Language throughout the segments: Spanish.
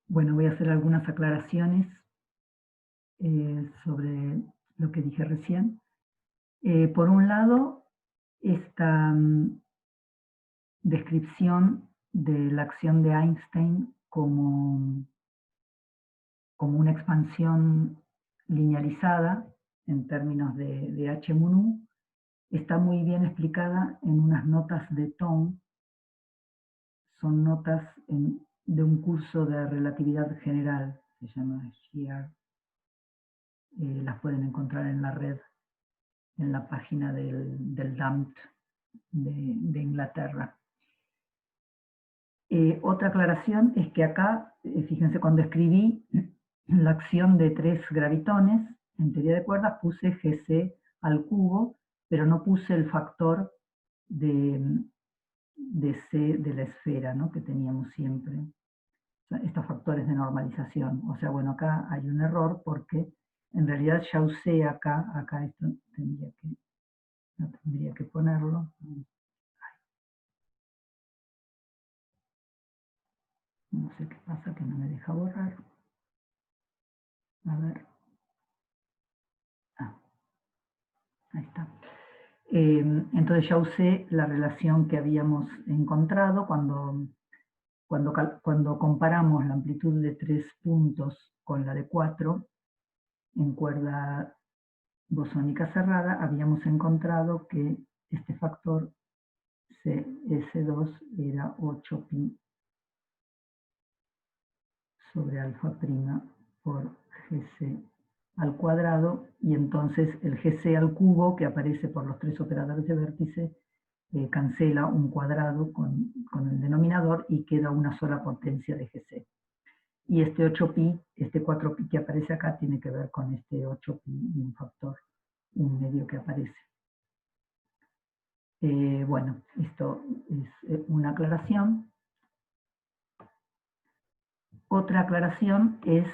Bueno, voy a hacer algunas aclaraciones sobre lo que dije recién. Por un lado, esta descripción de la acción de Einstein como una expansión linealizada en términos de H mu nu está muy bien explicada en unas notas de Thom. Son notas de un curso de relatividad general, se llama SHEAR. Las pueden encontrar en la red, en la página del DAMT de Inglaterra. Otra aclaración es que acá, fíjense, cuando escribí la acción de 3 gravitones, en teoría de cuerdas puse Gc al cubo, pero no puse el factor de C de la esfera, ¿no?, que teníamos siempre. O sea, estos factores de normalización. O sea, bueno, acá hay un error porque en realidad ya usé acá esto no tendría que ponerlo. No sé qué pasa, que no me deja borrar. A ver. Ahí está. Entonces ya usé la relación que habíamos encontrado cuando comparamos la amplitud de 3 puntos con la de 4 en cuerda bosónica cerrada, habíamos encontrado que este factor CS2 era 8pi sobre alfa prima por Gc al cuadrado, y entonces el Gc al cubo, que aparece por los 3 operadores de vértice, cancela un cuadrado con el denominador y queda una sola potencia de Gc. Y este 8pi, este 4pi que aparece acá, tiene que ver con este 8pi y un factor, un medio que aparece. Bueno, esto es una aclaración. Otra aclaración es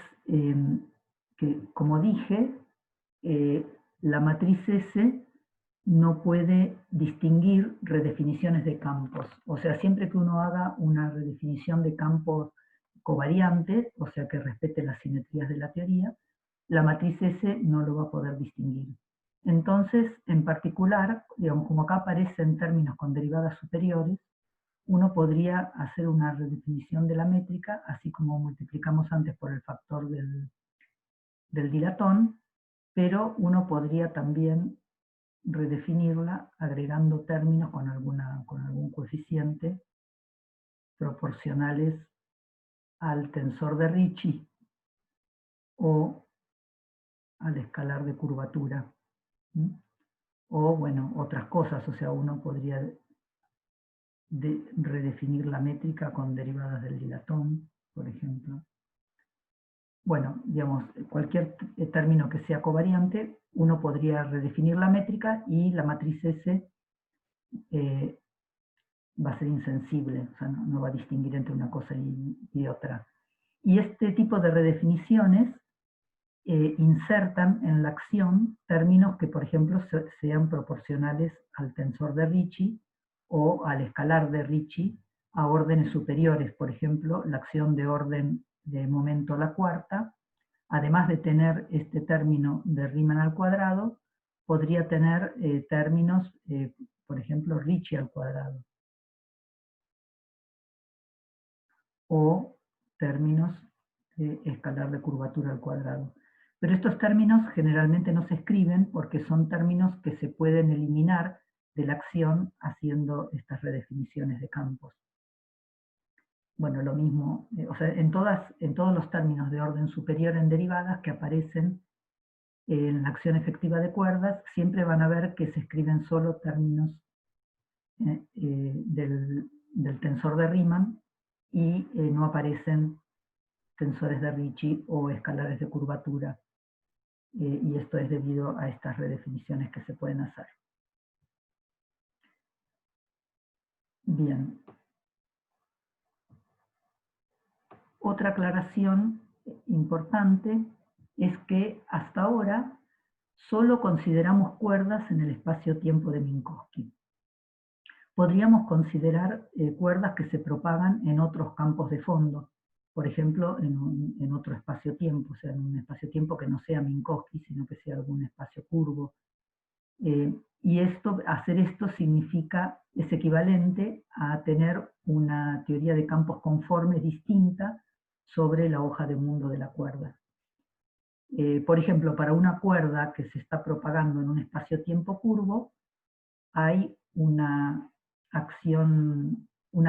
que, como dije, la matriz S no puede distinguir redefiniciones de campos. O sea, siempre que uno haga una redefinición de campos covariante, o sea, que respete las simetrías de la teoría, la matriz S no lo va a poder distinguir. Entonces, en particular, digamos, como acá aparece en términos con derivadas superiores, uno podría hacer una redefinición de la métrica, así como multiplicamos antes por el factor del dilatón, pero uno podría también redefinirla agregando términos con algún coeficiente proporcionales al tensor de Ricci o al escalar de curvatura. O, bueno, otras cosas, o sea, uno podría redefinir la métrica con derivadas del dilatón, por ejemplo. Bueno, digamos, cualquier término que sea covariante, uno podría redefinir la métrica y la matriz S va a ser insensible, o sea, no va a distinguir entre una cosa y otra. Y este tipo de redefiniciones insertan en la acción términos que, por ejemplo, sean proporcionales al tensor de Ricci o al escalar de Ricci a órdenes superiores. Por ejemplo, la acción de orden de momento a la cuarta, además de tener este término de Riemann al cuadrado, podría tener términos, por ejemplo, Ricci al cuadrado, o términos de escalar de curvatura al cuadrado. Pero estos términos generalmente no se escriben porque son términos que se pueden eliminar de la acción haciendo estas redefiniciones de campos. Bueno, lo mismo, o sea, en todos los términos de orden superior en derivadas que aparecen en la acción efectiva de cuerdas, siempre van a ver que se escriben solo términos del tensor de Riemann y no aparecen tensores de Ricci o escalares de curvatura. Y esto es debido a estas redefiniciones que se pueden hacer. Bien. Otra aclaración importante es que hasta ahora solo consideramos cuerdas en el espacio-tiempo de Minkowski. Podríamos considerar cuerdas que se propagan en otros campos de fondo. por ejemplo, en otro espacio-tiempo, o sea, en un espacio-tiempo que no sea Minkowski, sino que sea algún espacio curvo. Y hacer esto es equivalente a tener una teoría de campos conformes distinta sobre la hoja de mundo de la cuerda. Por ejemplo, para una cuerda que se está propagando en un espacio-tiempo curvo, hay una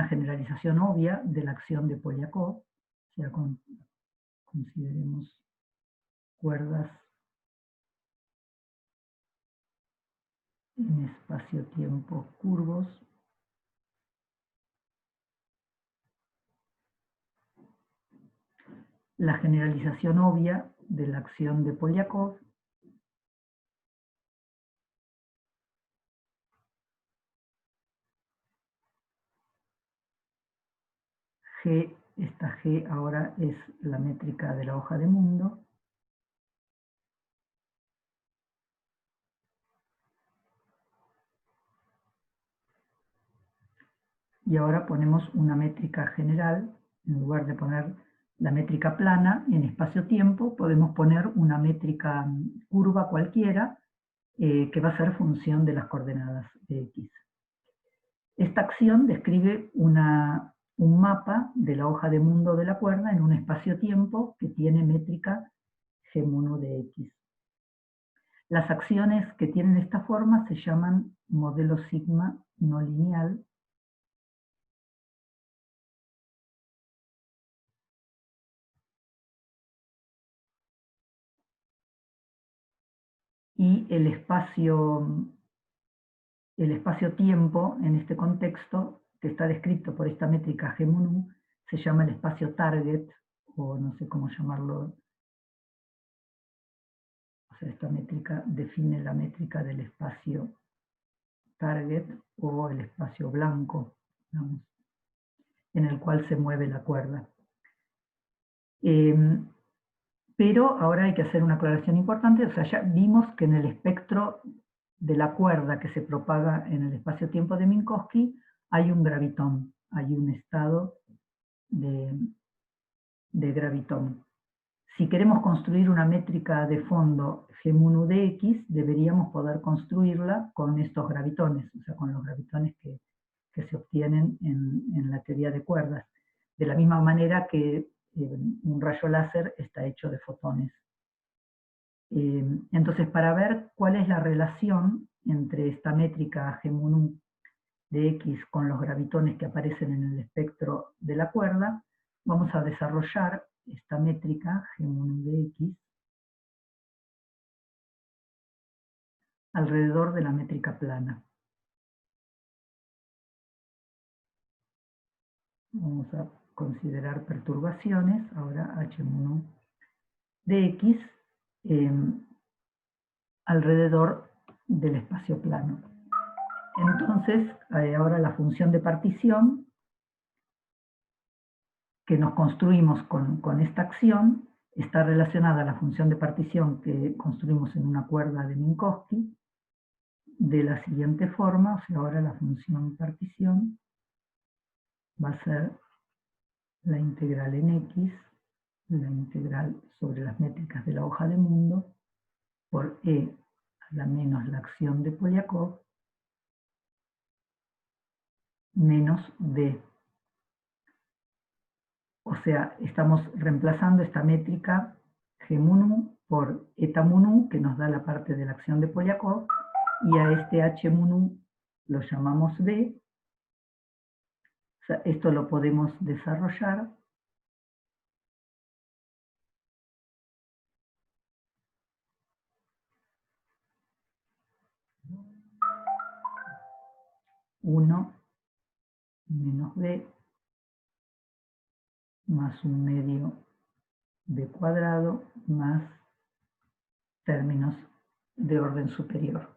generalización obvia de la acción de Polyakov, o sea, consideremos cuerdas en espacio-tiempo curvos. La generalización obvia de la acción de Polyakov G, esta G ahora es la métrica de la hoja de mundo. Y ahora ponemos una métrica general, en lugar de poner la métrica plana en espacio-tiempo, podemos poner una métrica curva cualquiera que va a ser función de las coordenadas de X. Esta acción describe un mapa de la hoja de mundo de la cuerda en un espacio-tiempo que tiene métrica G1 de X. Las acciones que tienen esta forma se llaman modelo sigma no lineal. Y el espacio-tiempo en este contexto, que está descrito por esta métrica G-MUNU, se llama el espacio target, o no sé cómo llamarlo. O sea, esta métrica define la métrica del espacio target o el espacio blanco, digamos, en el cual se mueve la cuerda. Pero ahora hay que hacer una aclaración importante, o sea, ya vimos que en el espectro de la cuerda que se propaga en el espacio-tiempo de Minkowski hay un gravitón, hay un estado de gravitón. Si queremos construir una métrica de fondo G-MUNU de X, deberíamos poder construirla con estos gravitones, o sea, con los gravitones que se obtienen en la teoría de cuerdas. De la misma manera que un rayo láser está hecho de fotones. Entonces, para ver cuál es la relación entre esta métrica G-MUNU de X con los gravitones que aparecen en el espectro de la cuerda, vamos a desarrollar esta métrica G-MUNU de X alrededor de la métrica plana. Vamos a considerar perturbaciones, ahora H-MUNU de X, alrededor del espacio plano. Entonces, ahora la función de partición que nos construimos con esta acción está relacionada a la función de partición que construimos en una cuerda de Minkowski de la siguiente forma, o sea, ahora la función partición va a ser la integral en X, la integral sobre las métricas de la hoja de mundo, por E a la menos la acción de Polyakov, menos D. O sea, estamos reemplazando esta métrica G-MUNU por eta-MUNU, que nos da la parte de la acción de Polyakov, y a este H-MUNU lo llamamos D. O sea, esto lo podemos desarrollar uno menos D más un medio D cuadrado más términos de orden superior.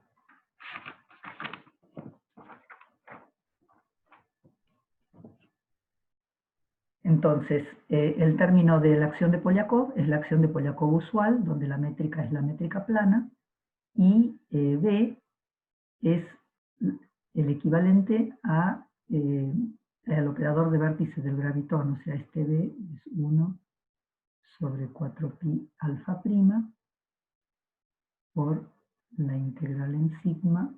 Entonces, el término de la acción de Polyakov es la acción de Polyakov usual, donde la métrica es la métrica plana, y B es el equivalente a el operador de vértice del gravitón, o sea, este B es 1 sobre 4pi alfa prima por la integral en sigma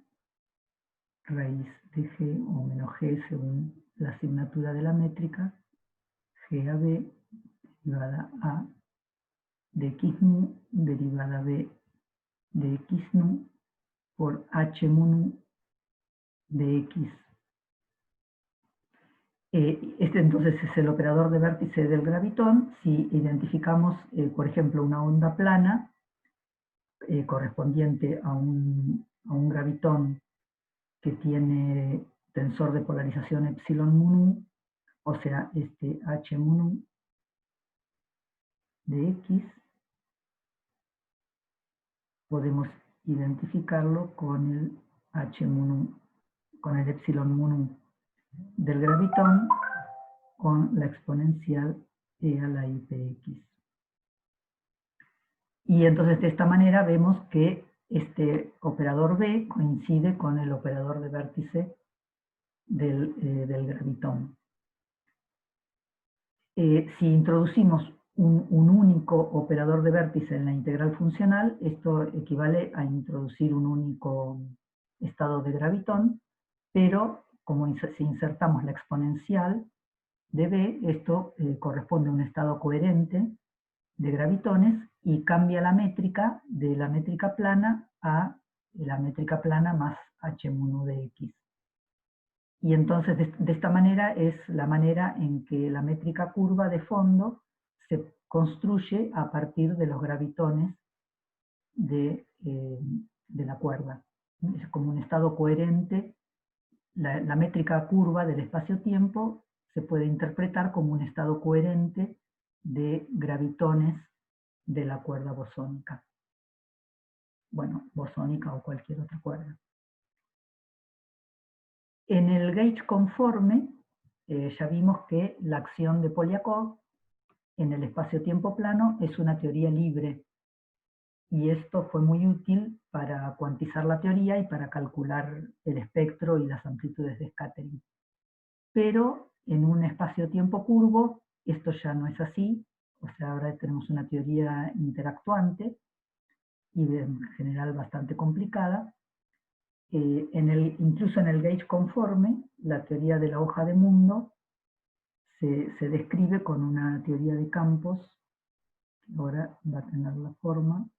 raíz de g o menos g según la asignatura de la métrica, g a b derivada a de x nu derivada b de x nu por h mu nu de x. Este entonces es el operador de vértice del gravitón. Si identificamos, por ejemplo, una onda plana correspondiente a un gravitón que tiene tensor de polarización epsilon mu nu, o sea, este h mu nu de x, podemos identificarlo con el h mu nu, con el epsilon mu nu del gravitón, con la exponencial e a la i px. Y entonces de esta manera vemos que este operador B coincide con el operador de vértice del gravitón. Si introducimos un único operador de vértice en la integral funcional, esto equivale a introducir un único estado de gravitón, pero como si insertamos la exponencial de B, esto corresponde a un estado coherente de gravitones y cambia la métrica de la métrica plana a la métrica plana más h mu nu de x. Y entonces de esta manera es la manera en que la métrica curva de fondo se construye a partir de los gravitones de la cuerda. Es como un estado coherente. La métrica curva del espacio-tiempo se puede interpretar como un estado coherente de gravitones de la cuerda bosónica. Bueno, bosónica o cualquier otra cuerda. En el gauge conforme, ya vimos que la acción de Polyakov en el espacio-tiempo plano es una teoría libre. Y esto fue muy útil para cuantizar la teoría y para calcular el espectro y las amplitudes de scattering. Pero en un espacio-tiempo curvo, esto ya no es así. O sea, ahora tenemos una teoría interactuante y en general bastante complicada. Incluso en el gauge conforme, la teoría de la hoja de mundo se describe con una teoría de campos, que ahora va a tener la forma.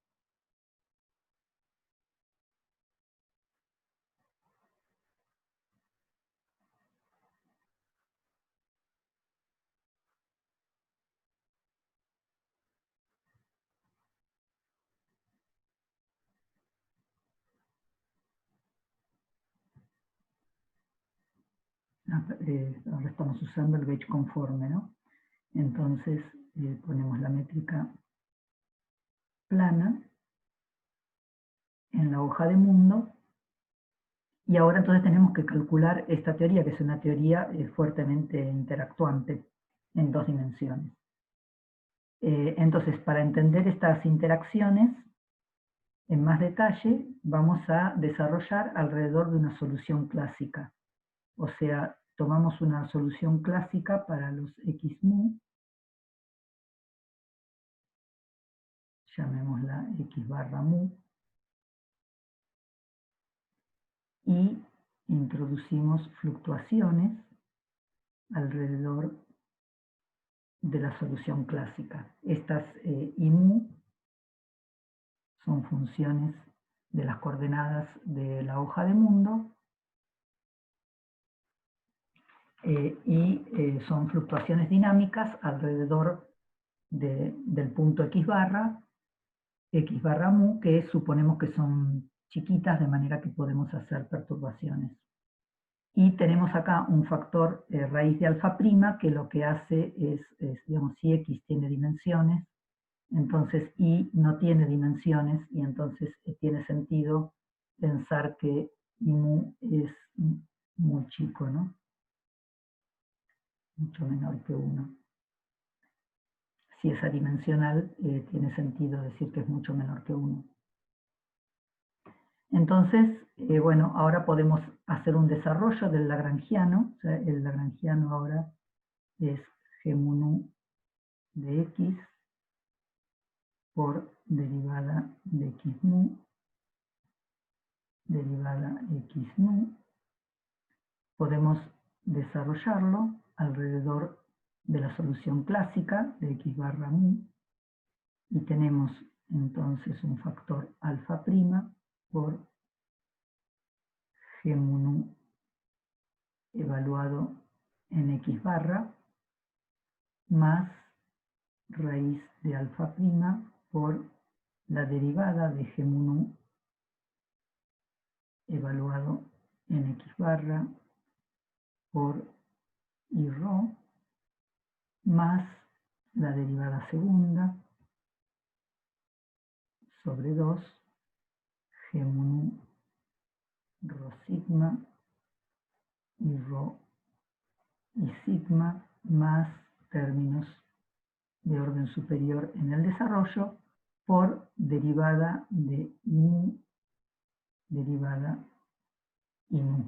Ahora estamos usando el gauge conforme, ¿no? Entonces ponemos la métrica plana en la hoja de mundo y ahora entonces tenemos que calcular esta teoría, que es una teoría fuertemente interactuante en 2 dimensiones. Entonces, para entender estas interacciones en más detalle, vamos a desarrollar alrededor de una solución clásica. O sea, tomamos una solución clásica para los x mu, llamémosla x barra mu, y introducimos fluctuaciones alrededor de la solución clásica. Estas I mu son funciones de las coordenadas de la hoja de mundo y son fluctuaciones dinámicas alrededor del punto x barra mu, que suponemos que son chiquitas, de manera que podemos hacer perturbaciones. Y tenemos acá un factor raíz de alfa prima, que lo que hace es, digamos, si x tiene dimensiones, entonces y no tiene dimensiones, y entonces tiene sentido pensar que I mu es muy chico, ¿no? Mucho menor que 1. Si es adimensional, tiene sentido decir que es mucho menor que 1. Entonces, bueno, ahora podemos hacer un desarrollo del lagrangiano. O sea, el lagrangiano ahora es G mun u de X por derivada de X mu, derivada X mu. Podemos desarrollarlo alrededor de la solución clásica de X barra mu, y tenemos entonces un factor alfa prima por G mun u evaluado en X barra más raíz de alfa prima por la derivada de G mun u evaluado en X barra por I rho más la derivada segunda sobre 2 G mun u rho sigma y rho y sigma más términos de orden superior en el desarrollo por derivada de mu, derivada y mu.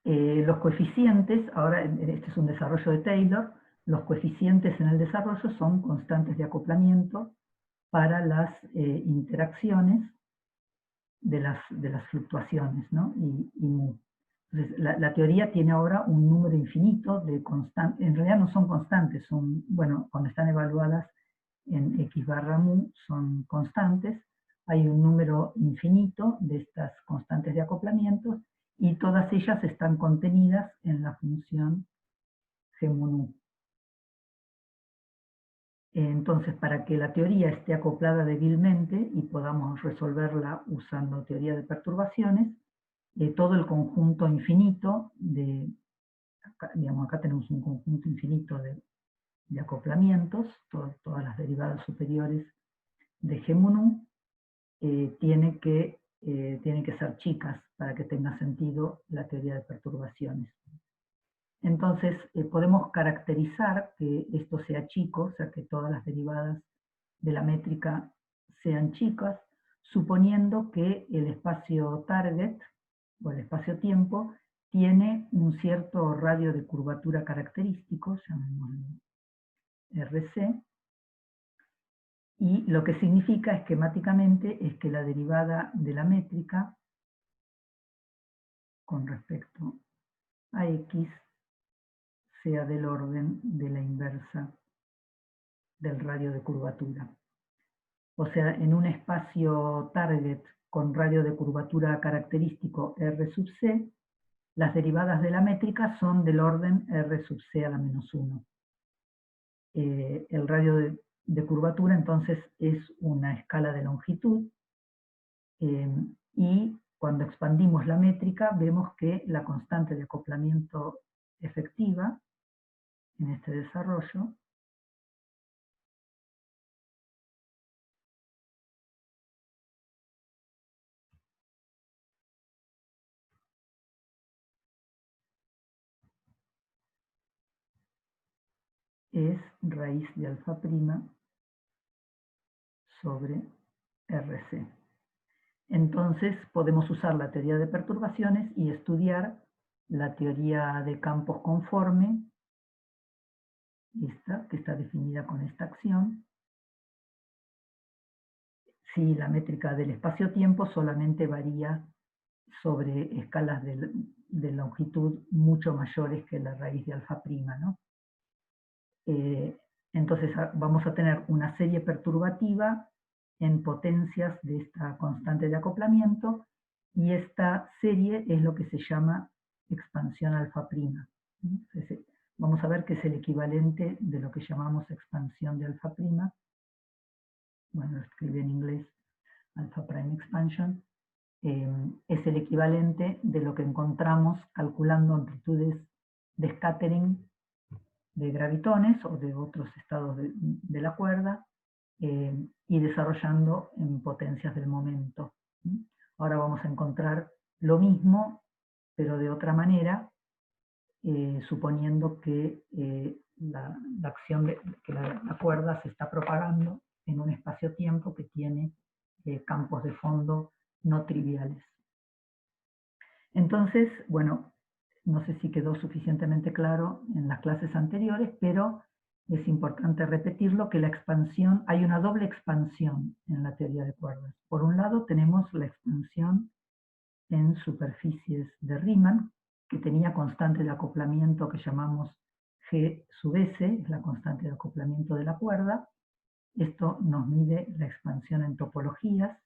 Los coeficientes, ahora este es un desarrollo de Taylor, los coeficientes en el desarrollo son constantes de acoplamiento para las interacciones de las fluctuaciones, ¿no? y mu. Entonces, la teoría tiene ahora un número infinito de constantes, en realidad no son constantes, son, bueno, cuando están evaluadas en X barra mu son constantes, hay un número infinito de estas constantes de acoplamiento y todas ellas están contenidas en la función G mun u. Entonces, para que la teoría esté acoplada débilmente y podamos resolverla usando teoría de perturbaciones, todo el conjunto infinito de, digamos, acá tenemos un conjunto infinito de acoplamientos, todas las derivadas superiores de G mun u, tienen que ser chicas para que tenga sentido la teoría de perturbaciones. Entonces, podemos caracterizar que esto sea chico, o sea, que todas las derivadas de la métrica sean chicas, suponiendo que el espacio target, o el espacio-tiempo, tiene un cierto radio de curvatura característico, llamémoslo RC, y lo que significa esquemáticamente es que la derivada de la métrica con respecto a X sea del orden de la inversa del radio de curvatura. O sea, en un espacio target con radio de curvatura característico R sub C, las derivadas de la métrica son del orden R sub C a la menos 1. El radio de curvatura entonces es una escala de longitud, y cuando expandimos la métrica vemos que la constante de acoplamiento efectiva en este desarrollo es raíz de alfa prima sobre RC. Entonces podemos usar la teoría de perturbaciones y estudiar la teoría de campos conforme, esta, que está definida con esta acción, si la métrica del espacio-tiempo solamente varía sobre escalas de longitud mucho mayores que la raíz de alfa prima, ¿no? Entonces vamos a tener una serie perturbativa en potencias de esta constante de acoplamiento, y esta serie es lo que se llama expansión alfa prima. Vamos a ver que es el equivalente de lo que llamamos expansión de alfa prima. Bueno, lo escribí en inglés, alpha prime expansion. Es el equivalente de lo que encontramos calculando amplitudes de scattering de gravitones o de otros estados de la cuerda, y desarrollando en potencias del momento. Ahora vamos a encontrar lo mismo, pero de otra manera, suponiendo que la acción que la cuerda se está propagando en un espacio-tiempo que tiene campos de fondo no triviales. Entonces, bueno, no sé si quedó suficientemente claro en las clases anteriores, pero es importante repetirlo, que la expansión, hay una doble expansión en la teoría de cuerdas. Por un lado tenemos la expansión en superficies de Riemann, que tenía constante de acoplamiento que llamamos G sub S, es la constante de acoplamiento de la cuerda. Esto nos mide la expansión en topologías.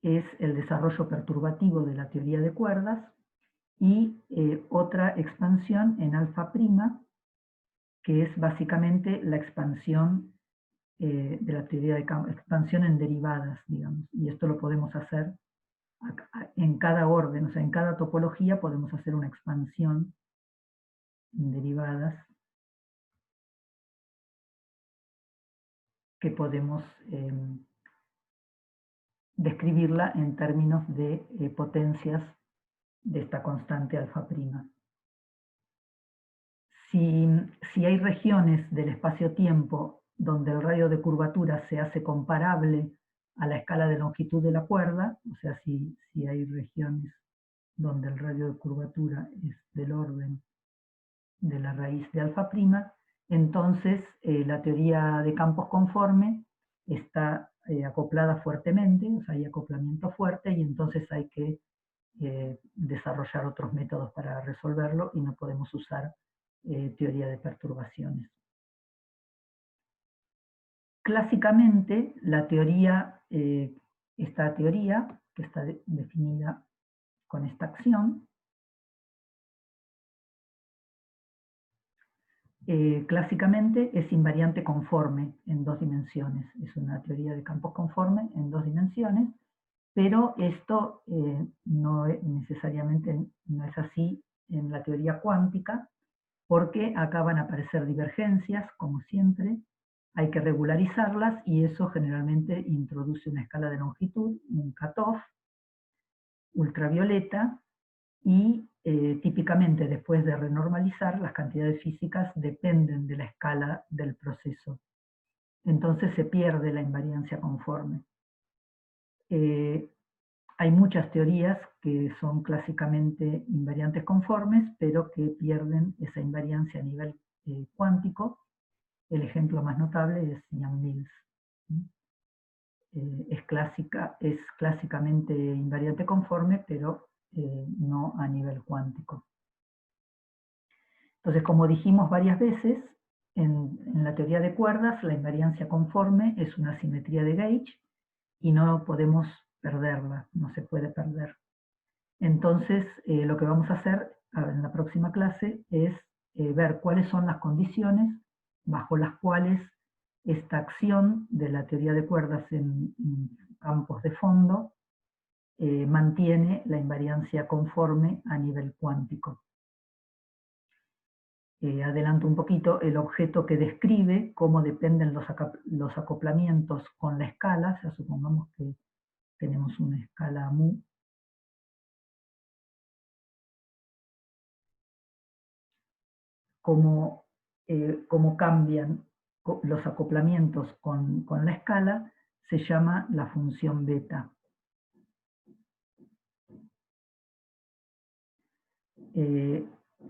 Es el desarrollo perturbativo de la teoría de cuerdas, y otra expansión en alfa prima, que es básicamente la expansión de la teoría de campos, expansión en derivadas, digamos, y esto lo podemos hacer en cada orden, o sea, en cada topología podemos hacer una expansión en derivadas que podemos describirla en términos de potencias de esta constante alfa prima. Si hay regiones del espacio-tiempo donde el radio de curvatura se hace comparable a la escala de longitud de la cuerda, o sea, si hay regiones donde el radio de curvatura es del orden de la raíz de alfa prima, entonces la teoría de campos conforme está acoplada fuertemente, o sea, hay acoplamiento fuerte, y entonces hay que desarrollar otros métodos para resolverlo, y no podemos usar teoría de perturbaciones. Clásicamente, la teoría, esta teoría, que está definida con esta acción, clásicamente es invariante conforme en dos dimensiones. Es una teoría de campos conforme en dos dimensiones, pero esto no necesariamente no es así en la teoría cuántica, porque acá van a aparecer divergencias, como siempre, hay que regularizarlas, y eso generalmente introduce una escala de longitud, un cutoff, ultravioleta, y típicamente después de renormalizar, las cantidades físicas dependen de la escala del proceso. Entonces se pierde la invariancia conforme. Hay muchas teorías que son clásicamente invariantes conformes, pero que pierden esa invariancia a nivel cuántico. El ejemplo más notable es Yang-Mills. Es clásicamente invariante conforme, pero no a nivel cuántico. Entonces, como dijimos varias veces, en la teoría de cuerdas, la invariancia conforme es una simetría de gauge y no podemos perderla, no se puede perder. Entonces, lo que vamos a hacer en la próxima clase es ver cuáles son las condiciones bajo las cuales esta acción de la teoría de cuerdas en campos de fondo mantiene la invariancia conforme a nivel cuántico. Adelanto un poquito, el objeto que describe cómo dependen los acoplamientos con la escala, o sea, supongamos que tenemos una escala mu, cómo cambian los acoplamientos con la escala, se llama la función beta.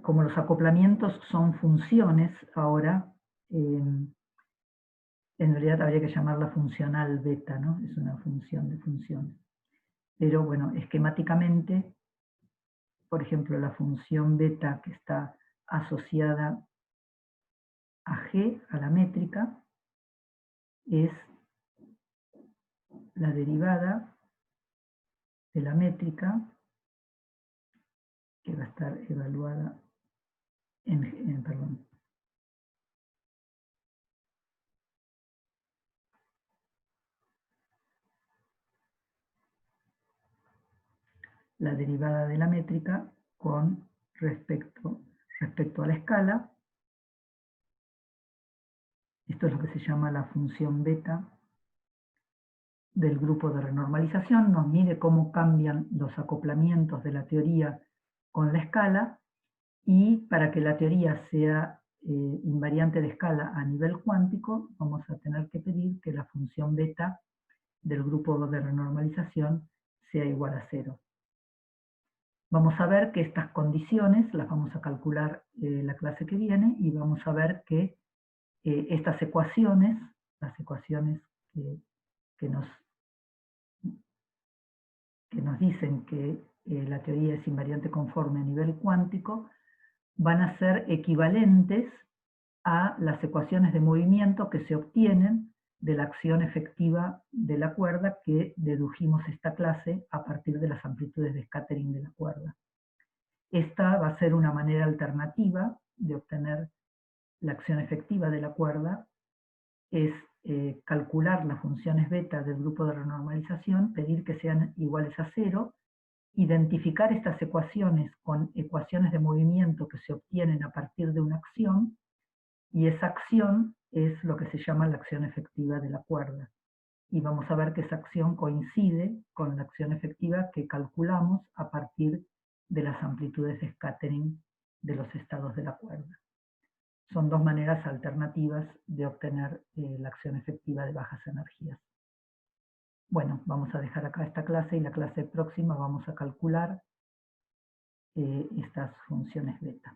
Como los acoplamientos son funciones ahora, en realidad habría que llamarla funcional beta, ¿no? Es una función de funciones. Pero bueno, esquemáticamente, por ejemplo, la función beta que está asociada a G, a la métrica, es la derivada de la métrica que va a estar evaluada perdón. La derivada de la métrica con respecto a la escala. Esto es lo que se llama la función beta del grupo de renormalización. Nos mide cómo cambian los acoplamientos de la teoría con la escala, y para que la teoría sea invariante de escala a nivel cuántico, vamos a tener que pedir que la función beta del grupo de renormalización sea igual a 0. Vamos a ver que estas condiciones las vamos a calcular la clase que viene, y vamos a ver que estas ecuaciones, las ecuaciones que nos dicen que la teoría es invariante conforme a nivel cuántico, van a ser equivalentes a las ecuaciones de movimiento que se obtienen de la acción efectiva de la cuerda que dedujimos esta clase a partir de las amplitudes de scattering de la cuerda. Esta va a ser una manera alternativa de obtener la acción efectiva de la cuerda, es calcular las funciones beta del grupo de renormalización, pedir que sean iguales a 0, identificar estas ecuaciones con ecuaciones de movimiento que se obtienen a partir de una acción, y esa acción es lo que se llama la acción efectiva de la cuerda. Y vamos a ver que esa acción coincide con la acción efectiva que calculamos a partir de las amplitudes de scattering de los estados de la cuerda. Son dos maneras alternativas de obtener la acción efectiva de bajas energías. Bueno, vamos a dejar acá esta clase, y la clase próxima vamos a calcular estas funciones beta.